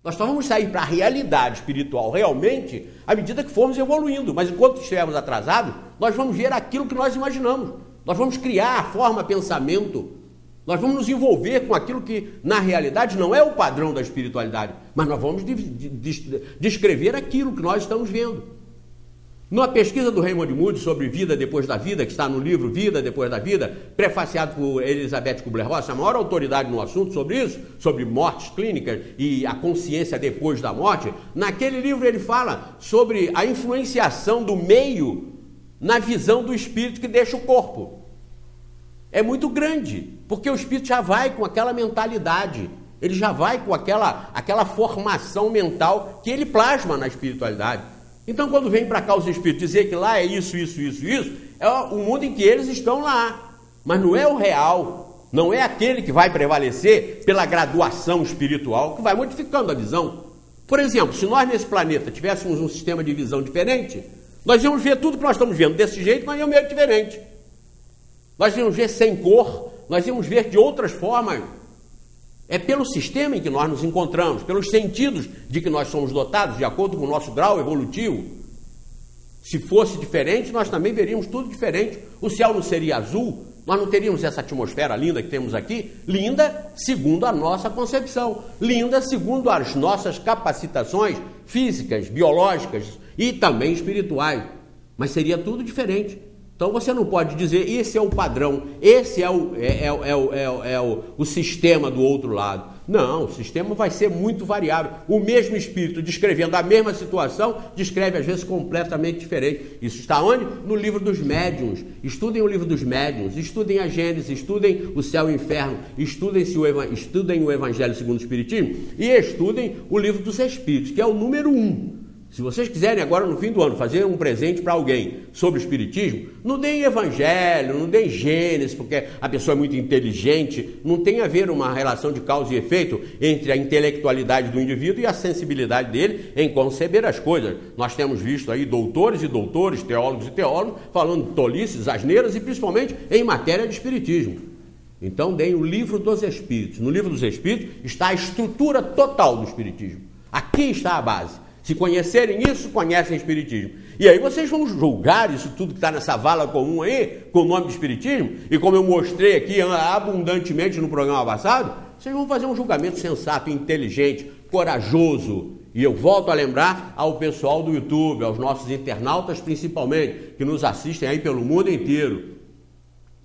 Nós só vamos sair para a realidade espiritual realmente à medida que formos evoluindo. Mas enquanto estivermos atrasados, nós vamos ver aquilo que nós imaginamos. Nós vamos criar a forma, pensamento. Nós vamos nos envolver com aquilo que, na realidade, não é o padrão da espiritualidade. Mas nós vamos descrever aquilo que nós estamos vendo. Numa pesquisa do Raymond Moody sobre vida depois da vida, que está no livro Vida Depois da Vida, prefaciado por Elizabeth Kubler-Ross, a maior autoridade no assunto sobre isso, sobre mortes clínicas e a consciência depois da morte, naquele livro ele fala sobre a influenciação do meio na visão do espírito que deixa o corpo. É muito grande, porque o espírito já vai com aquela mentalidade, ele já vai com aquela formação mental que ele plasma na espiritualidade. Então, quando vem para cá os espíritos dizer que lá é isso, é o mundo em que eles estão lá. Mas não é o real, não é aquele que vai prevalecer pela graduação espiritual, que vai modificando a visão. Por exemplo, se nós nesse planeta tivéssemos um sistema de visão diferente, nós íamos ver tudo que nós estamos vendo desse jeito, mas íamos ver diferente. Nós íamos ver sem cor, nós íamos ver de outras formas. É pelo sistema em que nós nos encontramos, pelos sentidos de que nós somos dotados, de acordo com o nosso grau evolutivo. Se fosse diferente, nós também veríamos tudo diferente. O céu não seria azul, nós não teríamos essa atmosfera linda que temos aqui, linda segundo a nossa concepção, linda segundo as nossas capacitações físicas, biológicas e também espirituais. Mas seria tudo diferente. Então você não pode dizer, esse é o padrão, esse é o sistema do outro lado. Não, o sistema vai ser muito variável. O mesmo espírito descrevendo a mesma situação, descreve às vezes completamente diferente. Isso está onde? No livro dos médiuns. Estudem o livro dos médiuns, estudem a Gênesis, estudem o céu e o inferno, estudem o Evangelho segundo o Espiritismo e estudem o livro dos Espíritos, que é o número 1. Se vocês quiserem agora no fim do ano fazer um presente para alguém sobre o Espiritismo, não deem Evangelho, não deem Gênesis, porque a pessoa é muito inteligente, não tem a ver uma relação de causa e efeito entre a intelectualidade do indivíduo e a sensibilidade dele em conceber as coisas. Nós temos visto aí doutores e doutores, teólogos e teólogos, falando tolices, asneiras e principalmente em matéria de Espiritismo. Então deem o livro dos Espíritos. No livro dos Espíritos está a estrutura total do Espiritismo. Aqui está a base. Se conhecerem isso, conhecem o Espiritismo. E aí vocês vão julgar isso tudo que está nessa vala comum aí, com o nome de Espiritismo, e como eu mostrei aqui abundantemente no programa passado, vocês vão fazer um julgamento sensato, inteligente, corajoso. E eu volto a lembrar ao pessoal do YouTube, aos nossos internautas principalmente, que nos assistem aí pelo mundo inteiro.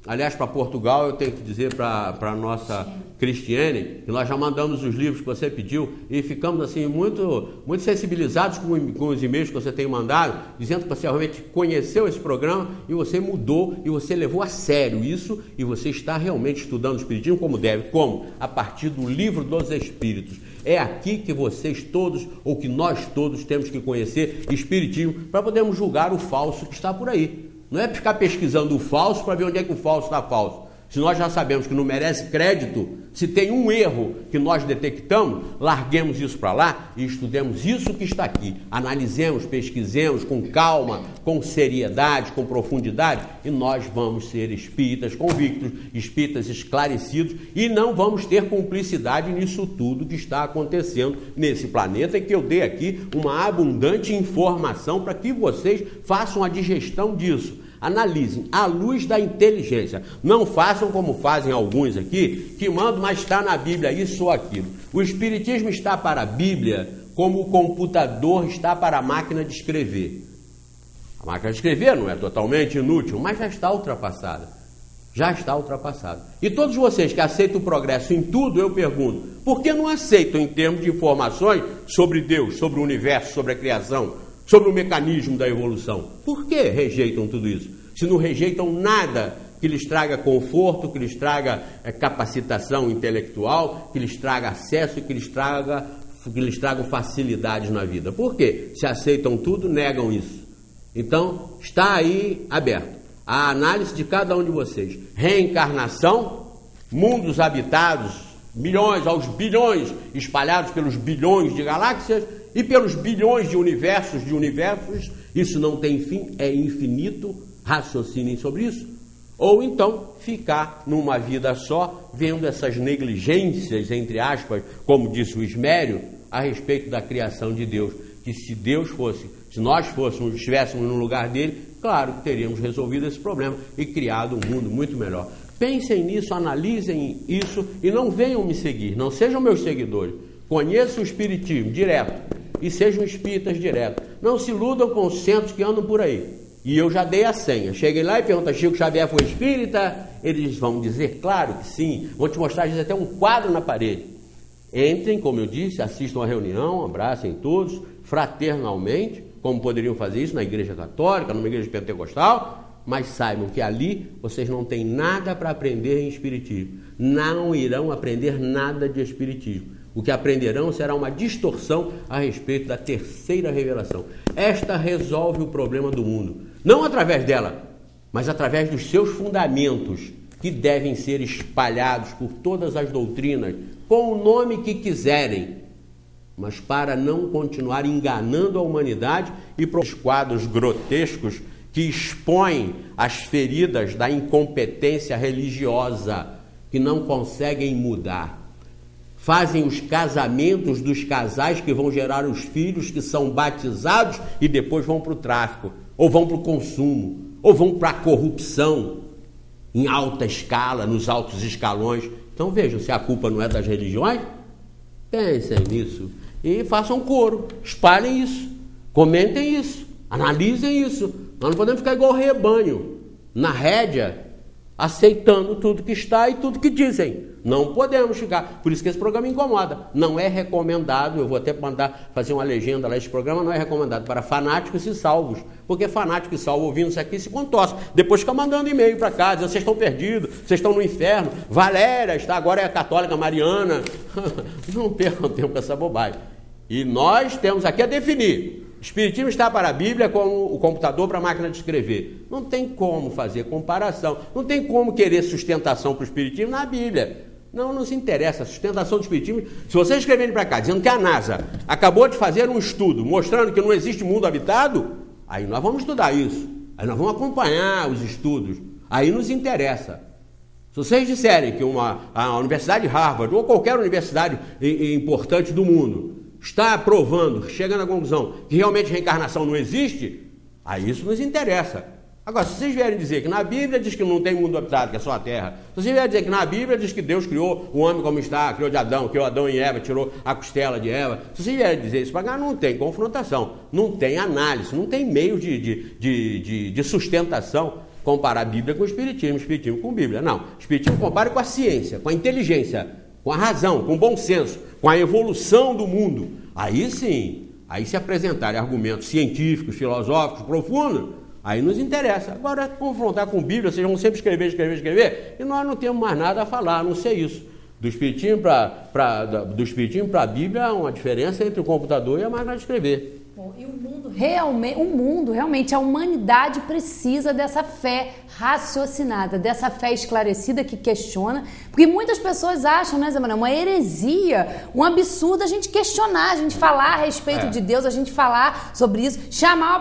Aliás, para Portugal, eu tenho que dizer para a nossa Cristiane, que nós já mandamos os livros que você pediu e ficamos assim muito sensibilizados com os e-mails que você tem mandado, dizendo que você realmente conheceu esse programa e você mudou e você levou a sério isso e você está realmente estudando o Espiritismo como deve. Como? A partir do livro dos Espíritos. É aqui que vocês todos, ou que nós todos, temos que conhecer Espiritismo para podermos julgar o falso que está por aí. Não é ficar pesquisando o falso para ver onde é que o falso está falso. Se nós já sabemos que não merece crédito, se tem um erro que nós detectamos, larguemos isso para lá e estudemos isso que está aqui. Analisemos, pesquisemos com calma, com seriedade, com profundidade e nós vamos ser espíritas convictos, espíritas esclarecidos e não vamos ter cumplicidade nisso tudo que está acontecendo nesse planeta e que eu dei aqui uma abundante informação para que vocês façam a digestão disso. Analisem à luz da inteligência. Não façam como fazem alguns aqui, que mandam, mas está na Bíblia isso ou aquilo. O Espiritismo está para a Bíblia como o computador está para a máquina de escrever. A máquina de escrever não é totalmente inútil, mas já está ultrapassada. Já está ultrapassada. E todos vocês que aceitam o progresso em tudo, eu pergunto, por que não aceitam em termos de informações sobre Deus, sobre o universo, sobre a criação, sobre o mecanismo da evolução? Por que rejeitam tudo isso? Se não rejeitam nada que lhes traga conforto, que lhes traga capacitação intelectual, que lhes traga acesso e que lhes tragam facilidades na vida. Por quê? Se aceitam tudo, negam isso. Então, está aí aberto a análise de cada um de vocês. Reencarnação, mundos habitados, milhões aos bilhões, espalhados pelos bilhões de galáxias, e pelos bilhões de universos, isso não tem fim, é infinito, raciocinem sobre isso. Ou então, ficar numa vida só, vendo essas negligências, entre aspas, como disse o Ismério, a respeito da criação de Deus, que se nós estivéssemos no lugar dele, claro que teríamos resolvido esse problema e criado um mundo muito melhor. Pensem nisso, analisem isso e não venham me seguir, não sejam meus seguidores. Conheçam o espiritismo direto e sejam espíritas direto. Não se iludam com os centros que andam por aí. E eu já dei a senha. Cheguem lá e perguntam: Chico Xavier foi espírita? Eles vão dizer: claro que sim. Vou te mostrar às vezes até um quadro na parede. Entrem, como eu disse, assistam a reunião, abracem todos, fraternalmente, como poderiam fazer isso na igreja católica, numa igreja pentecostal, mas saibam que ali vocês não têm nada para aprender em espiritismo. Não irão aprender nada de espiritismo. O que aprenderão será uma distorção a respeito da terceira revelação. Esta resolve o problema do mundo. Não através dela, mas através dos seus fundamentos, que devem ser espalhados por todas as doutrinas, com o nome que quiserem, mas para não continuar enganando a humanidade e para os quadros grotescos que expõem as feridas da incompetência religiosa, que não conseguem mudar. Fazem os casamentos dos casais que vão gerar os filhos que são batizados e depois vão para o tráfico, ou vão para o consumo, ou vão para a corrupção em alta escala, nos altos escalões. Então vejam, se a culpa não é das religiões, pensem nisso e façam coro, espalhem isso, comentem isso, analisem isso. Nós não podemos ficar igual rebanho, na rédea, aceitando tudo que está e tudo que dizem. Não podemos ficar. Por isso que esse programa incomoda. Não é recomendado, eu vou até mandar fazer uma legenda lá, esse programa não é recomendado para fanáticos e salvos, porque fanático e salvo ouvindo isso aqui se contorce. Depois fica mandando e-mail para cá, dizendo: vocês estão perdidos, vocês estão no inferno. Valéria está agora é a católica mariana. Não percam tempo com essa bobagem. E nós temos aqui a definir. Espiritismo está para a Bíblia como o computador para a máquina de escrever. Não tem como fazer comparação, não tem como querer sustentação para o Espiritismo na Bíblia. Não nos interessa a sustentação do Espiritismo. Se vocês escreverem para cá dizendo que a NASA acabou de fazer um estudo mostrando que não existe mundo habitado, aí nós vamos estudar isso, aí nós vamos acompanhar os estudos, aí nos interessa. Se vocês disserem que a Universidade de Harvard ou qualquer universidade importante do mundo está provando, chegando à conclusão que realmente reencarnação não existe, aí isso nos interessa. Agora, se vocês vierem dizer que na Bíblia diz que não tem mundo habitado, que é só a Terra, se vocês vierem dizer que na Bíblia diz que Deus criou o homem como está, criou de Adão, criou Adão e Eva, tirou a costela de Eva, se vocês vierem dizer isso para cá, não tem confrontação, não tem análise, não tem meio de sustentação. Comparar a Bíblia com o Espiritismo com a Bíblia. Não, o Espiritismo compara com a ciência, com a inteligência, com a razão, com o bom senso, com a evolução do mundo. Aí sim, aí se apresentarem argumentos científicos, filosóficos, profundos, aí nos interessa. Agora, confrontar com a Bíblia, vocês vão sempre escrever, e nós não temos mais nada a falar, a não ser isso. Do Espiritismo para a Bíblia, há uma diferença entre o computador e a máquina de escrever. E o mundo realmente, a humanidade precisa dessa fé raciocinada, dessa fé esclarecida que questiona, porque muitas pessoas acham, né, Zé Manuel, uma heresia, um absurdo a gente questionar, a gente falar a respeito de Deus, a gente falar sobre isso,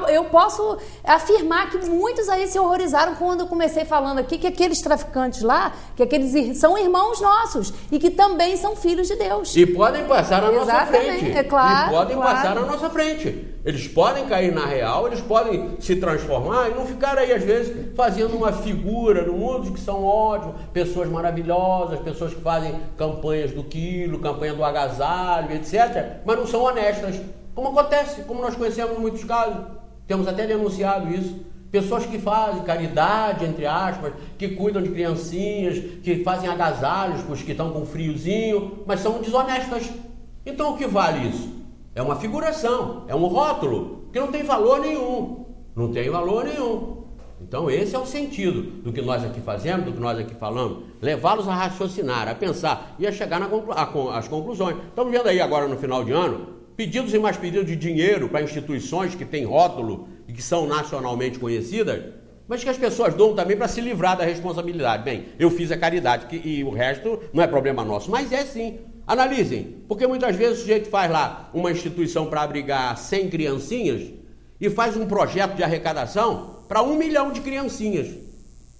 eu posso afirmar que muitos aí se horrorizaram quando eu comecei falando aqui que aqueles traficantes lá, que aqueles são irmãos nossos e que também são filhos de Deus. E podem passar na nossa frente. É claro. E podem passar na nossa frente. Eles podem cair na real, eles podem se transformar e não ficar aí, às vezes, fazendo uma figura no mundo de que são ótimos, pessoas maravilhosas, pessoas que fazem campanhas do quilo, campanha do agasalho, etc., mas não são honestas. Como acontece, como nós conhecemos em muitos casos. Temos até denunciado isso. Pessoas que fazem caridade, entre aspas, que cuidam de criancinhas, que fazem agasalhos para os que estão com friozinho, mas são desonestas. Então o que vale isso? É uma figuração, é um rótulo, que não tem valor nenhum. Não tem valor nenhum. Então esse é o sentido do que nós aqui fazemos, do que nós aqui falamos. Levá-los a raciocinar, a pensar e a chegar às conclusões. Estamos vendo aí agora no final de ano, pedidos e mais pedidos de dinheiro para instituições que têm rótulo e que são nacionalmente conhecidas, mas que as pessoas doam também para se livrar da responsabilidade. Bem, eu fiz a caridade e o resto não é problema nosso, mas é sim. Analisem, porque muitas vezes o sujeito faz lá uma instituição para abrigar 100 criancinhas e faz um projeto de arrecadação para 1 milhão de criancinhas.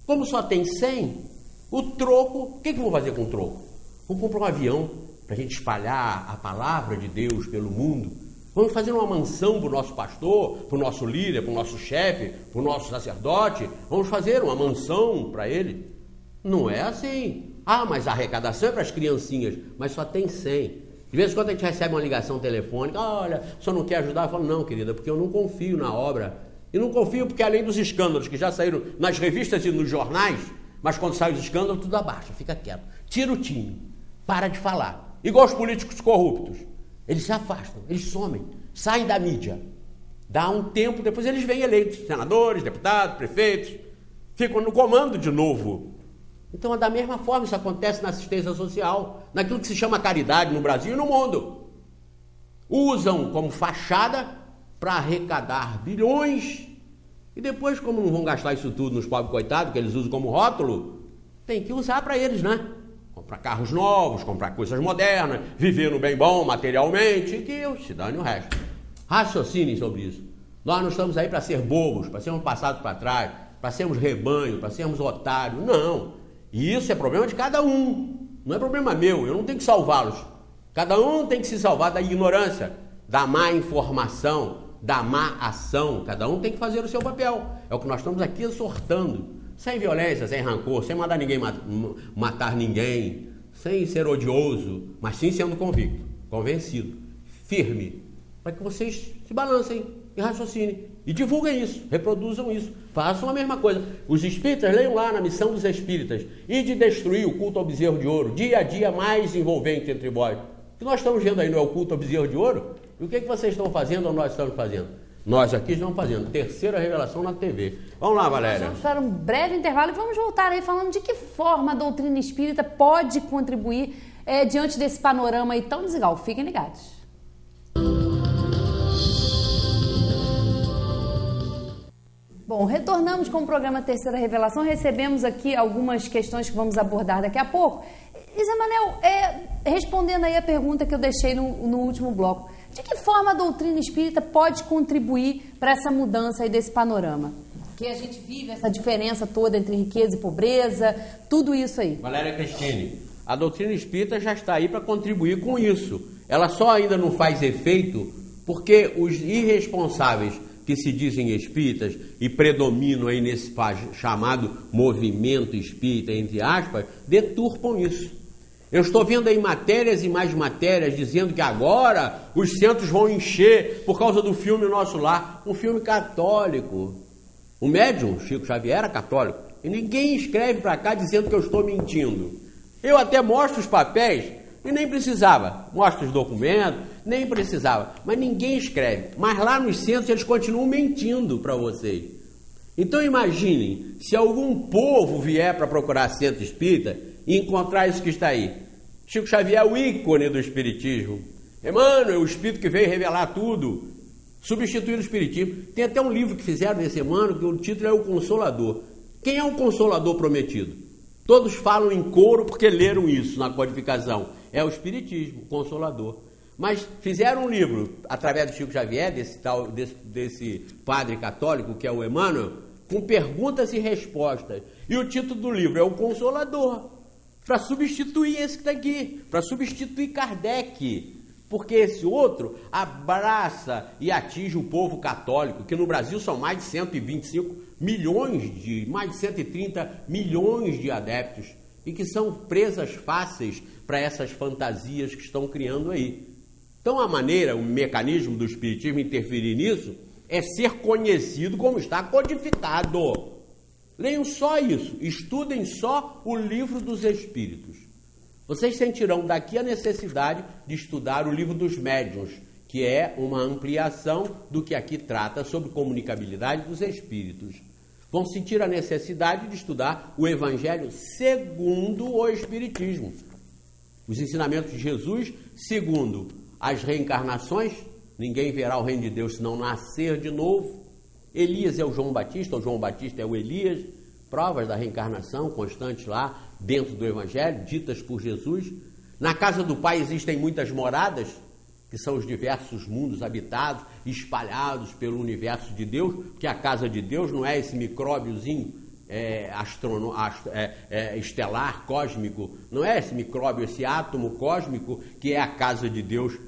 Como só tem 100, o troco, o que eu vou fazer com o troco? Vou comprar um avião, para a gente espalhar a palavra de Deus pelo mundo. Vamos fazer uma mansão para o nosso pastor, para o nosso líder, para o nosso chefe, para o nosso sacerdote. Vamos fazer uma mansão para ele. Não é assim. Ah, mas a arrecadação é para as criancinhas, mas só tem 100. De vez em quando a gente recebe uma ligação telefônica, olha, o senhor não quer ajudar? Eu falo, não, querida, porque eu não confio na obra. E não confio porque além dos escândalos que já saíram nas revistas e nos jornais, mas quando sai os escândalos, tudo abaixa, fica quieto. Tira o time, para de falar. Igual os políticos corruptos. Eles se afastam, eles somem, saem da mídia. Dá um tempo, depois eles vêm eleitos, senadores, deputados, prefeitos, ficam no comando de novo. Então, da mesma forma, isso acontece na assistência social, naquilo que se chama caridade no Brasil e no mundo. Usam como fachada para arrecadar bilhões e depois, como não vão gastar isso tudo nos pobres coitados, que eles usam como rótulo, tem que usar para eles, né? Comprar carros novos, comprar coisas modernas, viver no bem bom materialmente, que se dane o resto. Raciocinem sobre isso. Nós não estamos aí para ser bobos, para sermos passados para trás, para sermos rebanho, para sermos otários. Não. E isso é problema de cada um. Não é problema meu, eu não tenho que salvá-los. Cada um tem que se salvar da ignorância, da má informação, da má ação. Cada um tem que fazer o seu papel. É o que nós estamos aqui exortando. Sem violência, sem rancor, sem mandar ninguém matar ninguém, sem ser odioso, mas sim sendo convicto, convencido, firme, para que vocês se balancem e raciocinem e divulguem isso, reproduzam isso, façam a mesma coisa. Os espíritas, leiam lá na Missão dos Espíritas, e de destruir o culto ao bezerro de ouro, dia a dia mais envolvente entre vós. O que nós estamos vendo aí não é o culto ao bezerro de ouro? E o que vocês estão fazendo ou nós estamos fazendo? Nós aqui estamos fazendo terceira revelação na TV. Vamos lá, Valéria. Vamos para um breve intervalo e vamos voltar aí falando de que forma a doutrina espírita pode contribuir diante desse panorama aí tão desigual. Fiquem ligados. Bom, retornamos com o programa Terceira Revelação. Recebemos aqui algumas questões que vamos abordar daqui a pouco. E Zé Manel, respondendo aí a pergunta que eu deixei no último bloco, de que forma a doutrina espírita pode contribuir para essa mudança aí desse panorama? Que a gente vive essa diferença toda entre riqueza e pobreza, tudo isso aí. Valéria Cristine, a doutrina espírita já está aí para contribuir com isso. Ela só ainda não faz efeito porque os irresponsáveis que se dizem espíritas e predominam aí nesse chamado movimento espírita, entre aspas, deturpam isso. Eu estou vendo aí matérias e mais matérias dizendo que agora os centros vão encher por causa do filme Nosso Lar, um filme católico. O médium, Chico Xavier, era católico, e ninguém escreve para cá dizendo que eu estou mentindo. Eu até mostro os papéis e nem precisava, mostro os documentos, nem precisava, mas ninguém escreve. Mas lá nos centros eles continuam mentindo para vocês. Então imaginem, se algum povo vier para procurar centro espírita e encontrar isso que está aí. Chico Xavier é o ícone do espiritismo. Emmanuel, o espírito que veio revelar tudo, substituir o espiritismo. Tem até um livro que fizeram nesse Emmanuel, que o título é O Consolador. Quem é o Consolador prometido? Todos falam em coro porque leram isso na codificação. É o espiritismo, o Consolador. Mas fizeram um livro, através do Chico Xavier, desse padre católico que é o Emmanuel, com perguntas e respostas. E o título do livro é O Consolador, para substituir esse que está aqui, para substituir Kardec, porque esse outro abraça e atinge o povo católico, que no Brasil são mais de 125 milhões, mais de 130 milhões de adeptos, e que são presas fáceis para essas fantasias que estão criando aí. Então a maneira, o mecanismo do espiritismo interferir nisso é ser conhecido como está codificado. Leiam só isso, estudem só o Livro dos Espíritos. Vocês sentirão daqui a necessidade de estudar o Livro dos Médiuns, que é uma ampliação do que aqui trata sobre comunicabilidade dos espíritos. Vão sentir a necessidade de estudar o Evangelho segundo o Espiritismo. Os ensinamentos de Jesus segundo as reencarnações, ninguém verá o reino de Deus se não nascer de novo. Elias é o João Batista é o Elias, provas da reencarnação constantes lá dentro do Evangelho, ditas por Jesus. Na casa do Pai existem muitas moradas, que são os diversos mundos habitados, espalhados pelo universo de Deus, porque a casa de Deus não é esse micróbiozinho estelar, cósmico, não é esse micróbio, esse átomo cósmico que é a casa de Deus